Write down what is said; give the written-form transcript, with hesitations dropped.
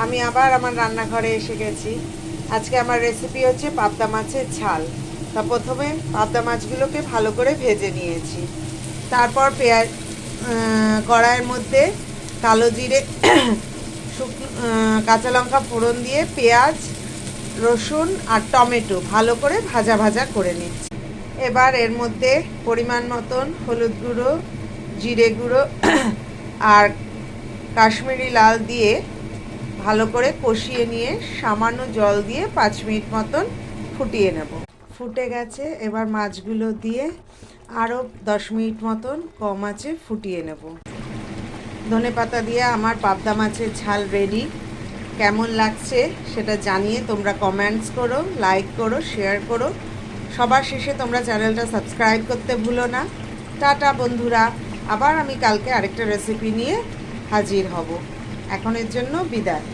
আমি আবার আমার রান্নাঘরে এসে গেছি। আজকে আমার রেসিপি হচ্ছে পাবদা মাছের ঝাল। তা প্রথমে পাবদা মাছগুলোকে ভালো করে ভেজে নিয়েছি। তারপর পেঁয়াজ কড়াইয়ের মধ্যে কালো জিরে শুকনো কাঁচা লঙ্কা ফোড়ন দিয়ে পেঁয়াজ, রসুন আর টমেটো ভালো করে ভাজা ভাজা করে নিচ্ছি। এবার এর মধ্যে পরিমাণ মতন হলুদ গুঁড়ো, জিরে গুঁড়ো আর কাশ্মীরি লাল দিয়ে ভালো করে কষিয়ে নিয়ে সামান্য জল দিয়ে 5 মিনিট মতন ফুটিয়ে নেব। ফুটে গেছে, এবার মাছগুলো দিয়ে আরও 10 মিনিট মতন কম আঁচে ফুটিয়ে নেব। ধনেপাতা দিয়ে আমার পাবদা মাছের ঝাল রেডি। কেমন লাগছে সেটা জানিয়ে তোমরা কমেন্টস করো, লাইক করো, শেয়ার করো। সবার শেষে তোমরা চ্যানেলটা সাবস্ক্রাইব করতে ভুলো না। টাটা বন্ধুরা, আবার আমি কালকে আরেকটা রেসিপি নিয়ে হাজির হব। এখনের জন্য বিদায়।